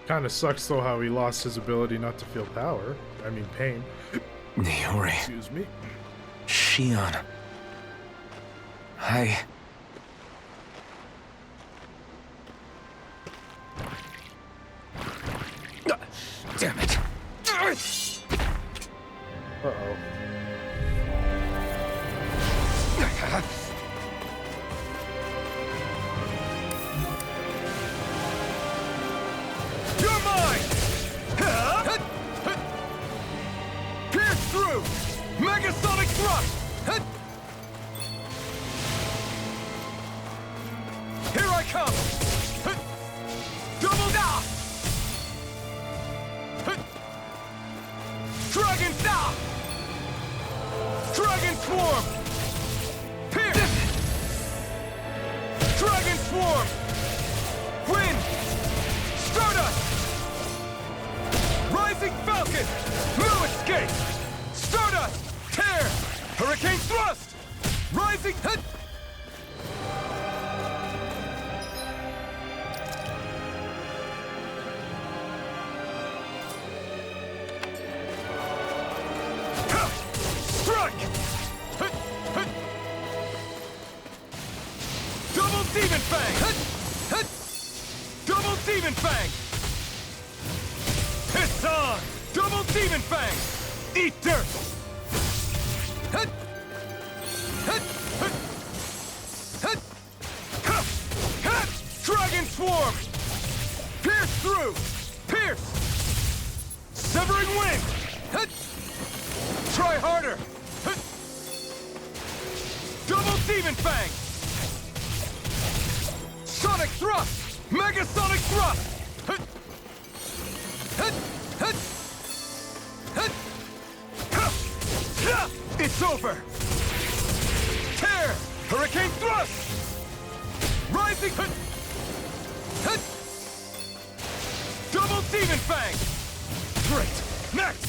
Kind of sucks though how he lost his ability not to feel power. I mean pain. Niori. Excuse me. Shion. Damn it. Uh-oh. You're mine! Pierce through! Megasonic thrust! Here I come! Double down! Dragon down! Dragon swarm! Pierce! Dragon swarm! Wind! Stardust! Rising Falcon! No escape! Stardust! Tear! Hurricane thrust! Rising... Strike! Double Demon Fang! Double Demon Fang! Piss on! Double Demon Fang! Eat dirt! Dragon Swarm! Pierce through! Pierce! Severing Wind! Try harder! Double Demon Fang! Sonic Thrust! Megasonic Thrust! It's over! Tear! Hurricane Thrust! Rising... Double Demon Fang! Great! Next!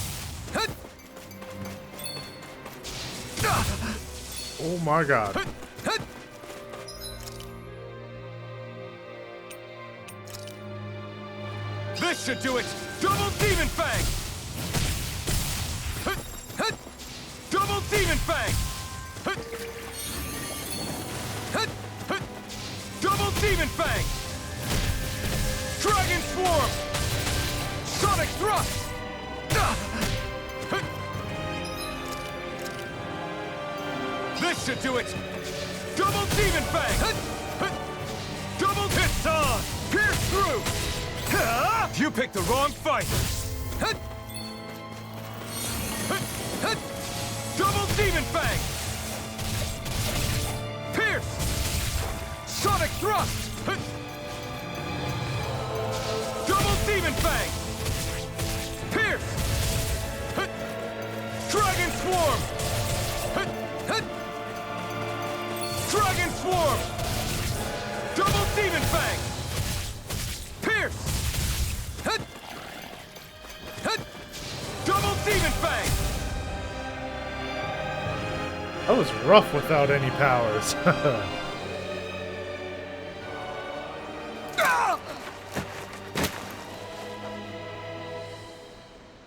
Oh my god. This should do it! Double Demon Fang! Double Demon Fang! Double Demon Fang! Dragon Swarm! Sonic Thrust! This should do it! Double Demon Fang! Double Piston! Pierce through! You picked the wrong fight! Double Demon Fang! Pierce! Sonic Thrust! Double Demon Fang! Pierce! Dragon Swarm! Dragon Swarm! Double Demon Fang! Pierce! Double Demon Fang! That was rough without any powers.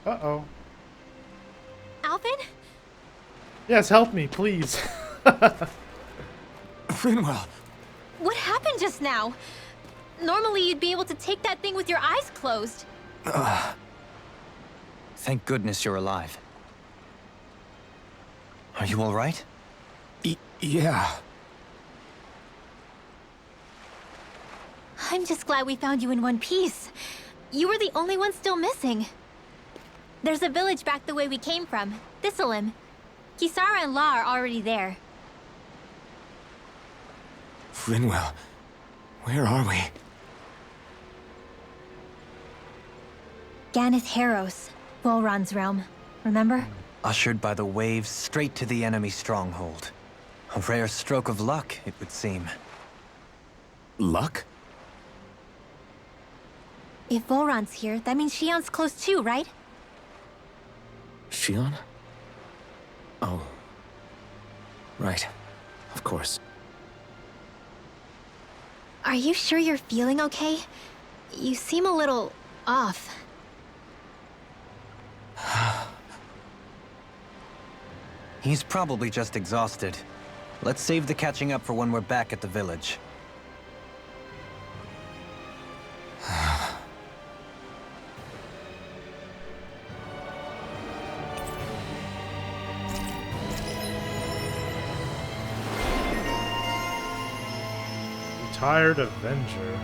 Uh-oh. Alvin? Yes, help me, please. Rinwell. What happened just now? Normally you'd be able to take that thing with your eyes closed. Thank goodness you're alive. Are you all right? Yeah. I'm just glad we found you in one piece. You were the only one still missing. There's a village back the way we came from, Thistleim. Kisara and La are already there. Rinwell, where are we? Ganeth Haros, Volron's realm. Remember? Ushered by the waves straight to the enemy stronghold. A rare stroke of luck, it would seem. Luck? If Volron's here, that means Shion's close too, right? Shion? Oh. Right. Of course. Are you sure you're feeling okay? You seem a little off. He's probably just exhausted. Let's save the catching up for when we're back at the village. Retired Avenger.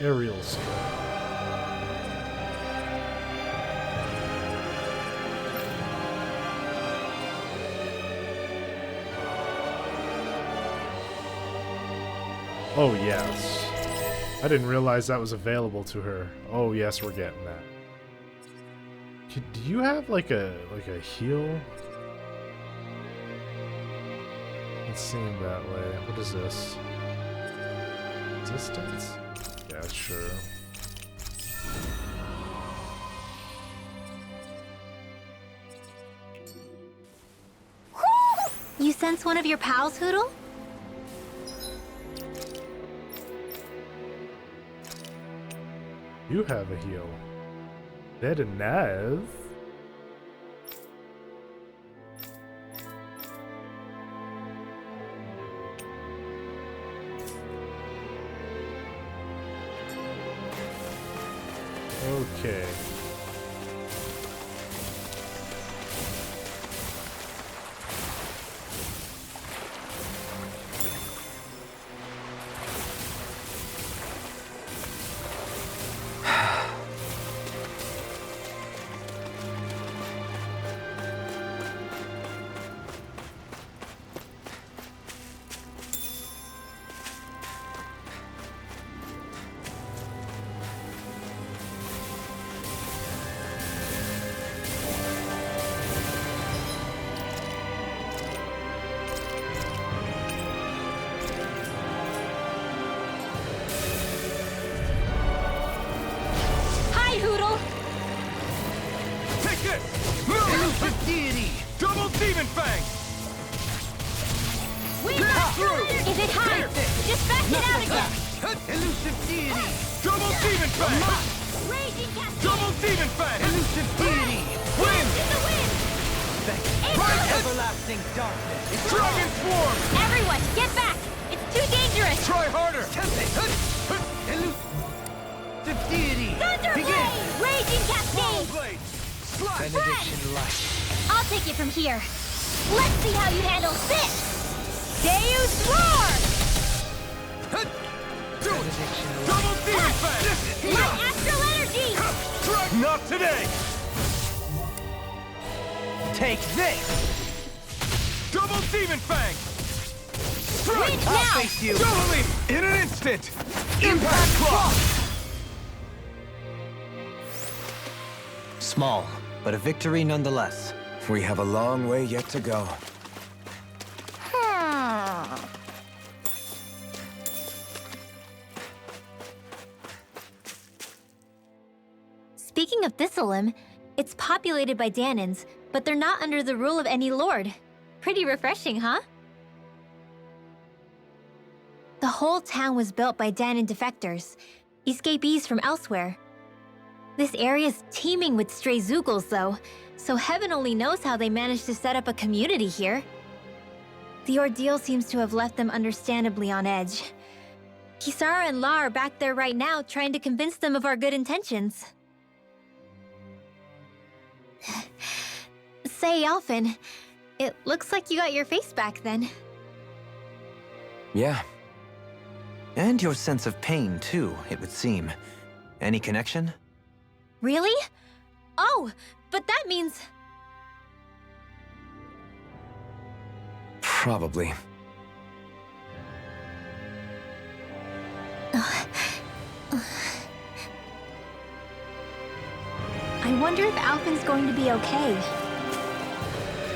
Aerial strike. Oh yes. I didn't realize that was available to her. Oh yes, we're getting that. Do you have like a heal? It seemed that way. What is this? Distance? Yeah, sure. You sense one of your pals, Hoodle? You have a heal. That enough? Okay. Double Demon Fang! If it hides, just back it out again! Elusive deity! Double Demon Fang! Raging Cascade! Double Demon Fang! Elusive deity! Wind! In the wind! Everlasting darkness! Dragon Swarm! Everyone, get back! It's too dangerous! Try harder! Elusive deity! Thunder Blade! Raging Cascade! Blade! Benediction light! I'll take it from here. Let's see how you handle this! Deus Roar! Benediction light! Double Demon Fang! My astral energy! Not today! Take this! Double Demon Fang! Strike! Wind I'll now! face you! Double Leap! In an instant! Impact Claw! Small, but a victory nonetheless. We have a long way yet to go. Speaking of Thistleum, it's populated by Danins, but they're not under the rule of any lord. Pretty refreshing, huh? The whole town was built by Danin defectors, escapees from elsewhere. This area's teeming with stray Zoogles, though, so heaven only knows how they managed to set up a community here. The ordeal seems to have left them understandably on edge. Kisara and La are back there right now trying to convince them of our good intentions. Say, Alphen, it looks like you got your face back then. Yeah. And your sense of pain, too, it would seem. Any connection? Really? Oh, but that means... Probably. I I wonder if Alpin's going to be okay.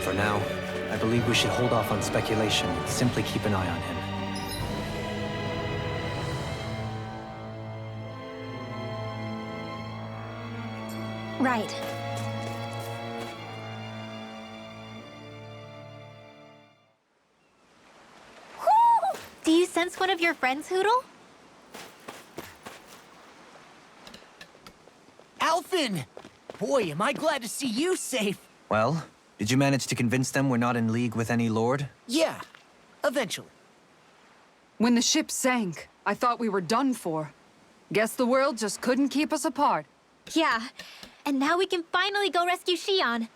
For now, I believe we should hold off on speculation and simply keep an eye on him. Right. Whoo! Do you sense one of your friends, Hootle? Alphin! Boy, am I glad to see you safe. Well, did you manage to convince them we're not in league with any lord? Yeah, eventually. When the ship sank, I thought we were done for. Guess the world just couldn't keep us apart. Yeah. And now we can finally go rescue Xion.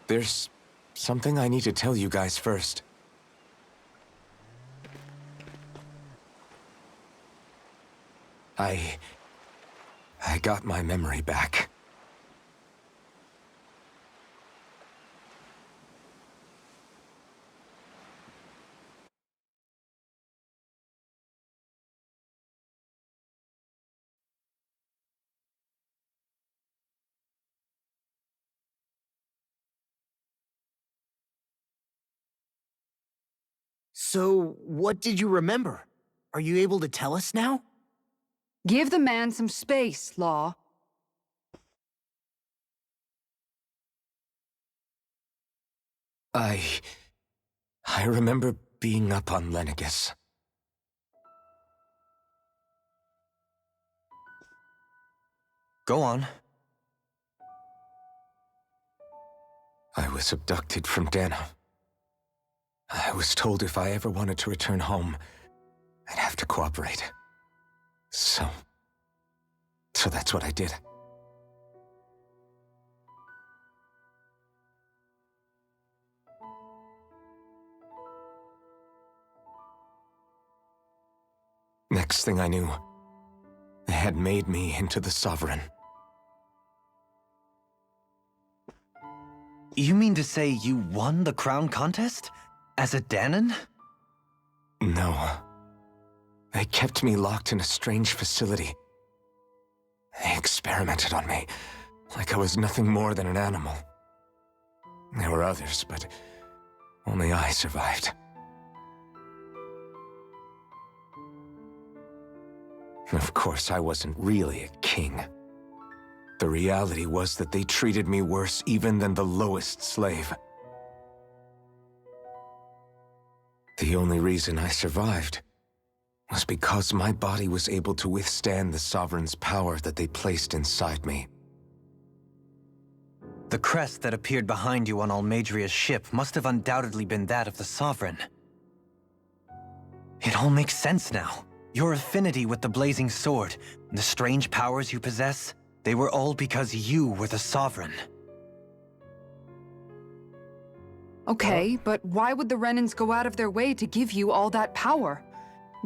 There's something I need to tell you guys first. I got my memory back. So, what did you remember? Are you able to tell us now? Give the man some space, Law. I remember being up on Lenegus. Go on. I was abducted from Dana. I was told if I ever wanted to return home, I'd have to cooperate. So that's what I did. Next thing I knew, they had made me into the Sovereign. You mean to say you won the crown contest? As a Danon? No. They kept me locked in a strange facility. They experimented on me, like I was nothing more than an animal. There were others, but only I survived. Of course, I wasn't really a king. The reality was that they treated me worse even than the lowest slave. The only reason I survived was because my body was able to withstand the Sovereign's power that they placed inside me. The crest that appeared behind you on Almadria's ship must have undoubtedly been that of the Sovereign. It all makes sense now. Your affinity with the Blazing Sword, and the strange powers you possess, they were all because you were the Sovereign. Okay, but why would the Renans go out of their way to give you all that power?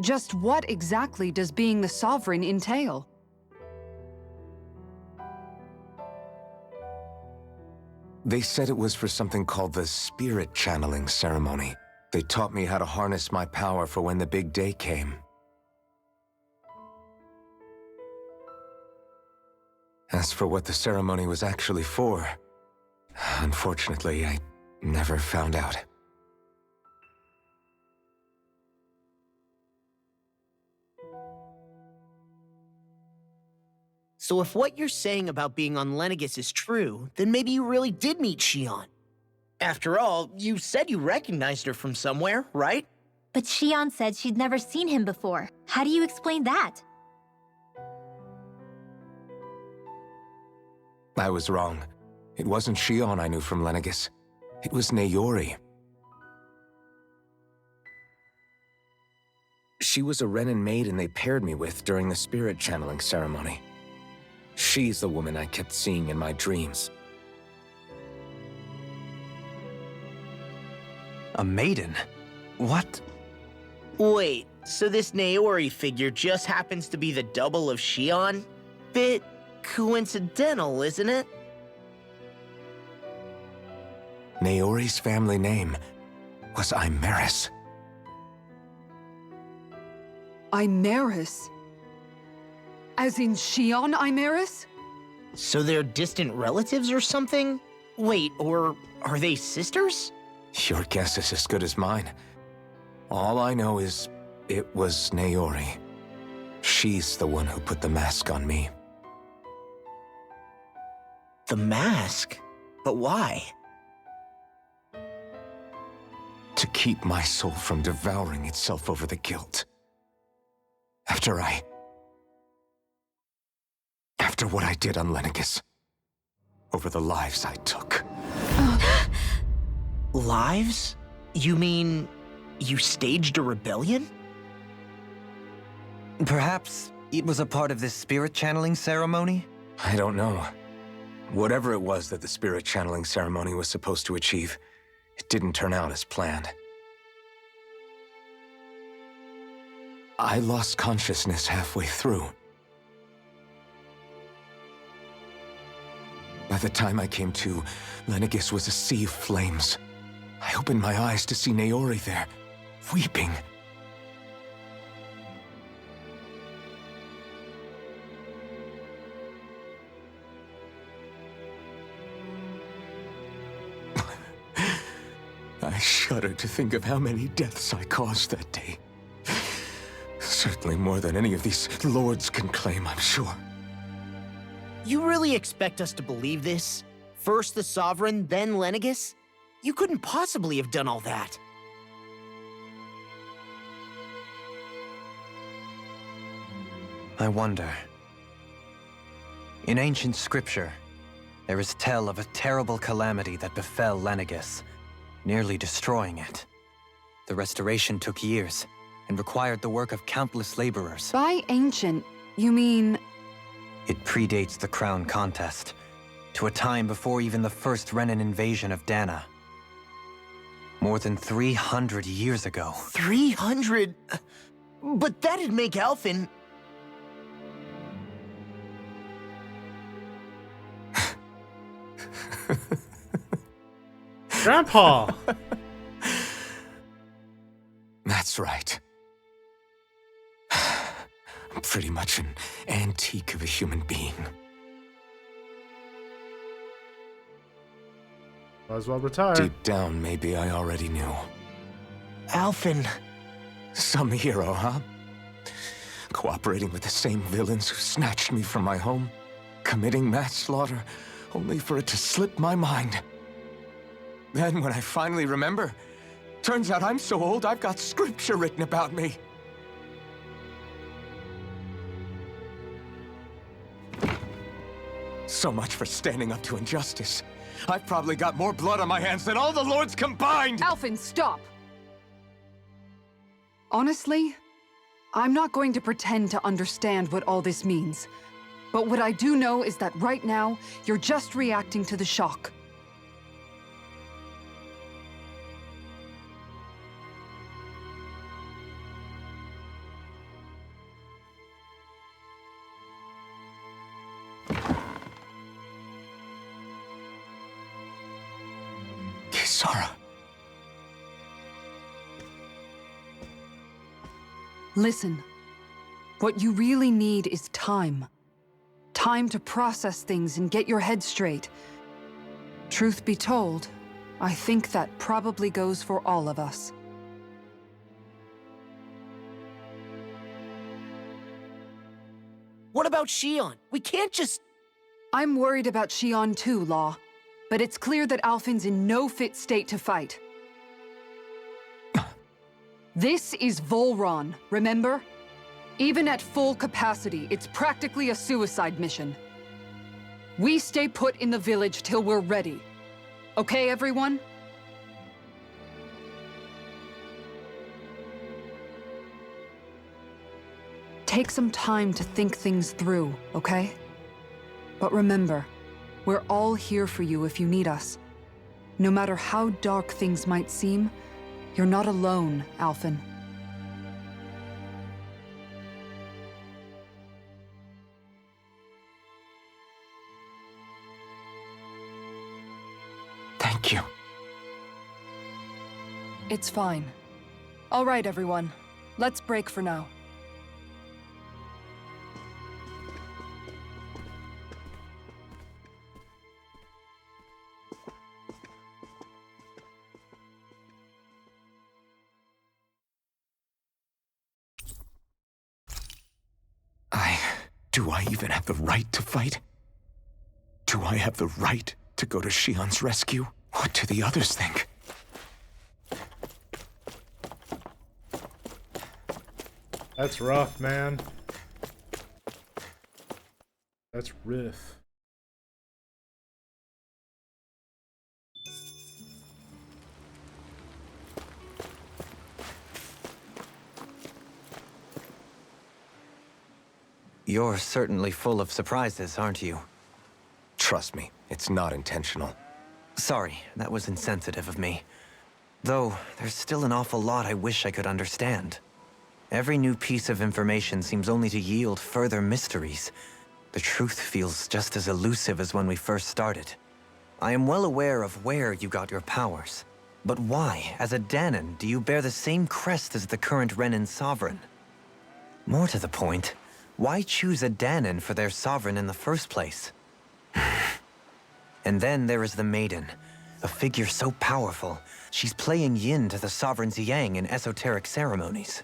Just what exactly does being the Sovereign entail? They said it was for something called the Spirit Channeling Ceremony. They taught me how to harness my power for when the big day came. As for what the ceremony was actually for, unfortunately, I never found out. So if what you're saying about being on Lenegus is true, then maybe you really did meet Xion. After all, you said you recognized her from somewhere, right? But Xion said she'd never seen him before. How do you explain that? I was wrong. It wasn't Xion I knew from Lenegus. It was Naori. She was a Renan maiden they paired me with during the spirit channeling ceremony. She's the woman I kept seeing in my dreams. A maiden? What? Wait, so this Naori figure just happens to be the double of Xion? Bit coincidental, isn't it? Naori's family name was Imeris. Imeris? As in Shion Imeris? So they're distant relatives or something? Wait, or are they sisters? Your guess is as good as mine. All I know is it was Naori. She's the one who put the mask on me. The mask? But why? To keep my soul from devouring itself over the guilt. After what I did on Lenegis. Over the lives I took. Lives? You mean you staged a rebellion? Perhaps it was a part of this spirit channeling ceremony? I don't know. Whatever it was that the spirit channeling ceremony was supposed to achieve, it didn't turn out as planned. I lost consciousness halfway through. By the time I came to, Lenegis was a sea of flames. I opened my eyes to see Naori there, weeping. I shudder to think of how many deaths I caused that day. Certainly more than any of these lords can claim, I'm sure. You really expect us to believe this? First the Sovereign, then Lenegis? You couldn't possibly have done all that. I wonder. In ancient scripture, there is tell of a terrible calamity that befell Lenegis, nearly destroying it. The restoration took years, and required the work of countless laborers. By ancient, you mean... It predates the crown contest, to a time before even the first Renan invasion of Dana. More than 300 years ago. 300? But that'd make Alphen... Grandpa! That's right. I'm pretty much an antique of a human being. Might as well retire. Deep down, maybe I already knew. Alphen... Some hero, huh? Cooperating with the same villains who snatched me from my home, committing mass slaughter, only for it to slip my mind. Then, when I finally remember, turns out I'm so old I've got scripture written about me. So much for standing up to injustice. I've probably got more blood on my hands than all the lords combined! Alphen, stop! Honestly, I'm not going to pretend to understand what all this means. But what I do know is that right now, you're just reacting to the shock. Kisara. Listen, what you really need is time. Time to process things and get your head straight. Truth be told, I think that probably goes for all of us. What about Shion? We can't just... I'm worried about Shion too, Law. But it's clear that Alphen's in no fit state to fight. This is Volron, remember? Even at full capacity, it's practically a suicide mission. We stay put in the village till we're ready. Okay, everyone? Take some time to think things through, okay? But remember, we're all here for you if you need us. No matter how dark things might seem, you're not alone, Alphen. Thank you. It's fine. All right, everyone. Let's break for now. Do I even have the right to fight? Do I have the right to go to Shion's rescue? What do the others think? That's rough, man. That's riff. You're certainly full of surprises, aren't you? Trust me, it's not intentional. Sorry, that was insensitive of me. Though, there's still an awful lot I wish I could understand. Every new piece of information seems only to yield further mysteries. The truth feels just as elusive as when we first started. I am well aware of where you got your powers. But why, as a Danon, do you bear the same crest as the current Renan sovereign? More to the point, why choose a Danon for their sovereign in the first place? And then there is the Maiden, a figure so powerful, she's playing yin to the sovereign's yang in esoteric ceremonies.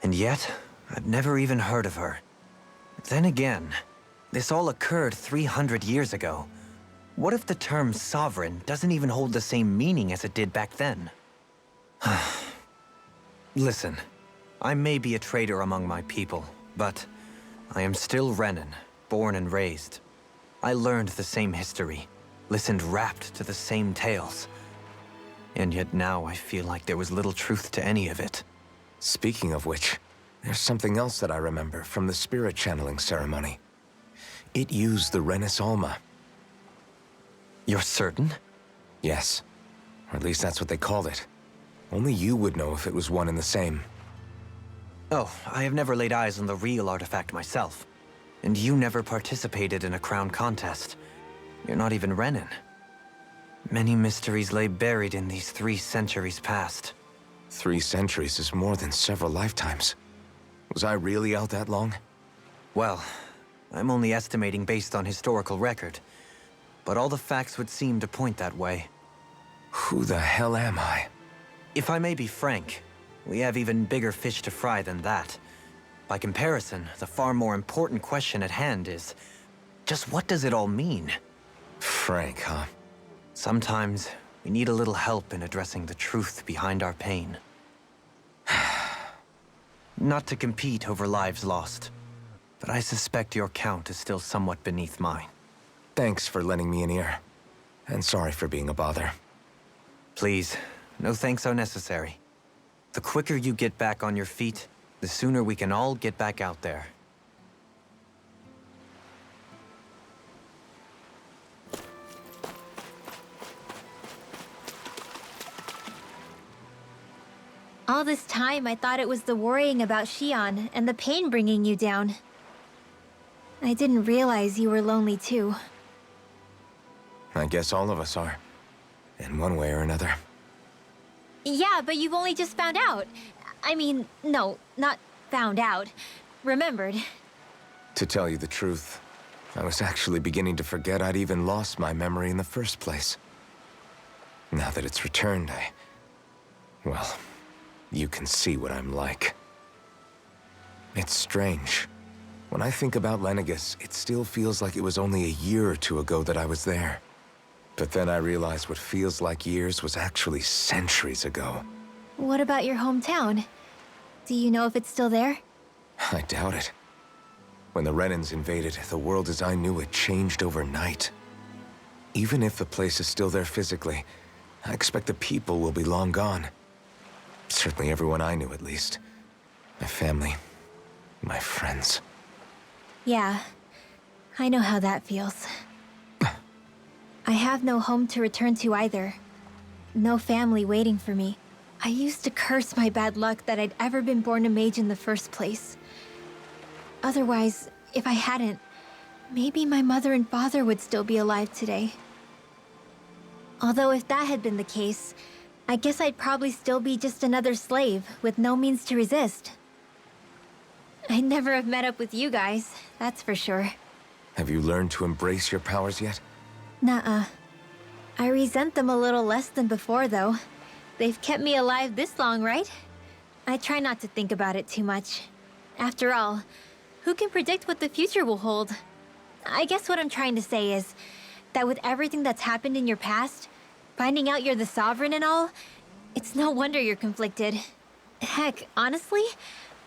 And yet, I've never even heard of her. Then again, this all occurred 300 years ago. What if the term sovereign doesn't even hold the same meaning as it did back then? Listen, I may be a traitor among my people, but I am still Renan, born and raised. I learned the same history, listened rapt to the same tales. And yet now I feel like there was little truth to any of it. Speaking of which, there's something else that I remember from the spirit channeling ceremony. It used the Renis Alma. You're certain? Yes. Or at least that's what they called it. Only you would know if it was one and the same. Oh, I have never laid eyes on the real artifact myself. And you never participated in a crown contest. You're not even Renan. Many mysteries lay buried in these 3 centuries past. 3 centuries is more than several lifetimes. Was I really out that long? Well, I'm only estimating based on historical record. But all the facts would seem to point that way. Who the hell am I? If I may be frank, we have even bigger fish to fry than that. By comparison, the far more important question at hand is, just what does it all mean? Frank, huh? Sometimes, we need a little help in addressing the truth behind our pain. Not to compete over lives lost, but I suspect your count is still somewhat beneath mine. Thanks for lending me an ear. And sorry for being a bother. Please, no thanks are necessary. The quicker you get back on your feet, the sooner we can all get back out there. All this time, I thought it was the worrying about Shion and the pain bringing you down. I didn't realize you were lonely too. I guess all of us are. In one way or another. Yeah, but you've only just found out. I mean, no, not found out. Remembered. To tell you the truth, I was actually beginning to forget I'd even lost my memory in the first place. Now that it's returned, well, you can see what I'm like. It's strange. When I think about Lenegis, it still feels like it was only a year or 2 ago that I was there. But then I realized what feels like years was actually centuries ago. What about your hometown? Do you know if it's still there? I doubt it. When the Renans invaded, the world as I knew it changed overnight. Even if the place is still there physically, I expect the people will be long gone. Certainly everyone I knew, at least. My family, my friends. Yeah, I know how that feels. I have no home to return to either. No family waiting for me. I used to curse my bad luck that I'd ever been born a mage in the first place. Otherwise, if I hadn't, maybe my mother and father would still be alive today. Although if that had been the case, I guess I'd probably still be just another slave with no means to resist. I'd never have met up with you guys, that's for sure. Have you learned to embrace your powers yet? Nuh-uh. I resent them a little less than before, though. They've kept me alive this long, right? I try not to think about it too much. After all, who can predict what the future will hold? I guess what I'm trying to say is that with everything that's happened in your past, finding out you're the sovereign and all, it's no wonder you're conflicted. Heck, honestly,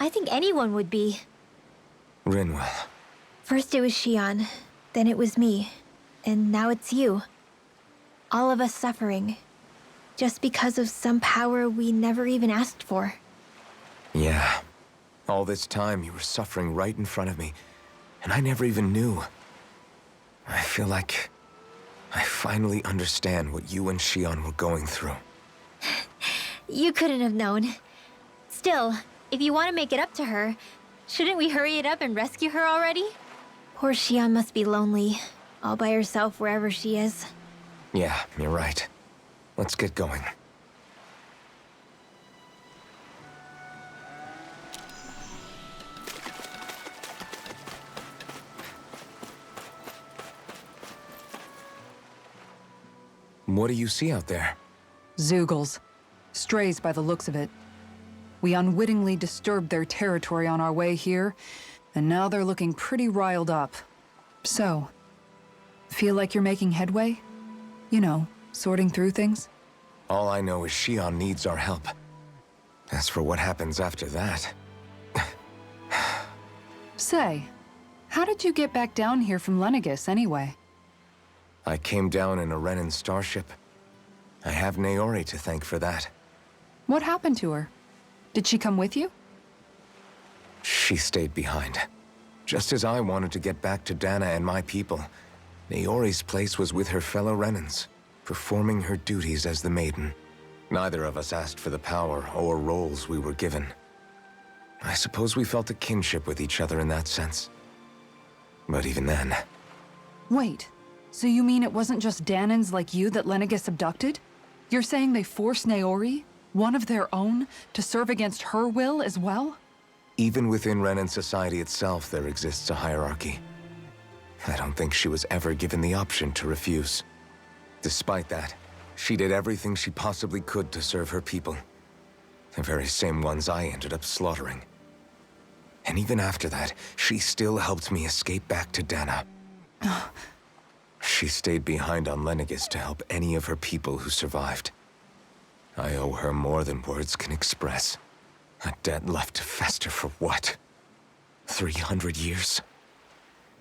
I think anyone would be. Rinwell. First it was Shion, then it was me, and now it's you. All of us suffering, just because of some power we never even asked for. Yeah. All this time you were suffering right in front of me, and I never even knew. I feel like I finally understand what you and Shion were going through. You couldn't have known. Still, if you want to make it up to her, shouldn't we hurry it up and rescue her already? Poor Shion must be lonely, all by herself wherever she is. Yeah, you're right. Let's get going. What do you see out there? Zeugles. Strays by the looks of it. We unwittingly disturbed their territory on our way here, and now they're looking pretty riled up. So, feel like you're making headway? You know, sorting through things? All I know is Shion needs our help. As for what happens after that... Say, how did you get back down here from Lenegis, anyway? I came down in a Renan starship. I have Naori to thank for that. What happened to her? Did she come with you? She stayed behind. Just as I wanted to get back to Dana and my people, Naori's place was with her fellow Renans, performing her duties as the Maiden. Neither of us asked for the power or roles we were given. I suppose we felt a kinship with each other in that sense. But even then... Wait, so you mean it wasn't just Danans like you that Lenegis abducted? You're saying they forced Naori, one of their own, to serve against her will as well? Even within Renan society itself, there exists a hierarchy. I don't think she was ever given the option to refuse. Despite that, she did everything she possibly could to serve her people. The very same ones I ended up slaughtering. And even after that, she still helped me escape back to Dana. She stayed behind on Lenegis to help any of her people who survived. I owe her more than words can express. A debt left to fester for what? 300 years?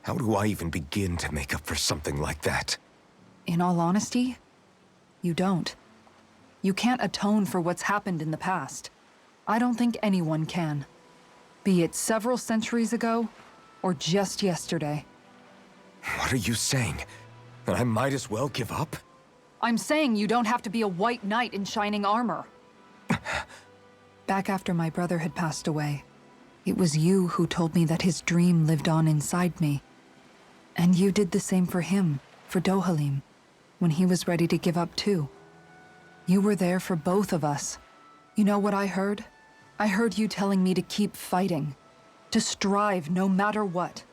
How do I even begin to make up for something like that? In all honesty, you don't. You can't atone for what's happened in the past. I don't think anyone can. Be it several centuries ago, or just yesterday. What are you saying? That I might as well give up? I'm saying you don't have to be a white knight in shining armor. Back after my brother had passed away, it was you who told me that his dream lived on inside me. And you did the same for him, for Dohalim, when he was ready to give up too. You were there for both of us. You know what I heard? I heard you telling me to keep fighting, to strive no matter what.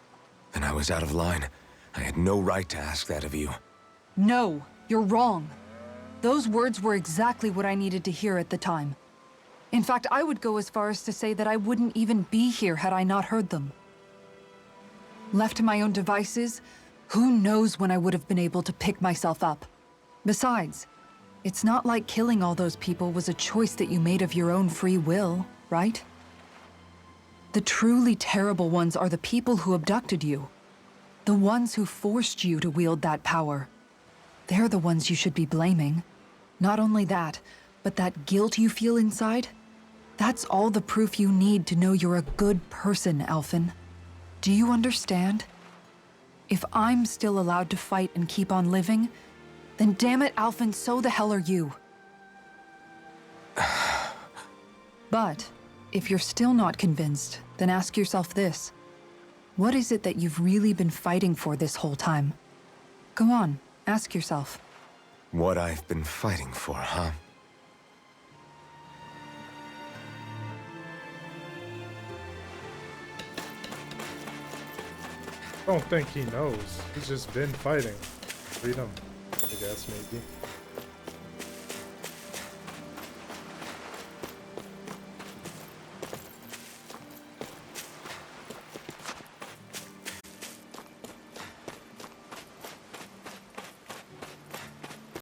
Then I was out of line. I had no right to ask that of you. No, you're wrong. Those words were exactly what I needed to hear at the time. In fact, I would go as far as to say that I wouldn't even be here had I not heard them. Left to my own devices, who knows when I would have been able to pick myself up. Besides, it's not like killing all those people was a choice that you made of your own free will, right? The truly terrible ones are the people who abducted you. The ones who forced you to wield that power. They're the ones you should be blaming. Not only that, but that guilt you feel inside, that's all the proof you need to know you're a good person, Alphen. Do you understand? If I'm still allowed to fight and keep on living, then damn it, Alphen, so the hell are you. But, if you're still not convinced, then ask yourself this. What is it that you've really been fighting for this whole time? Go on, ask yourself. What I've been fighting for, huh? I don't think he knows. He's just been fighting. Freedom, I guess, maybe.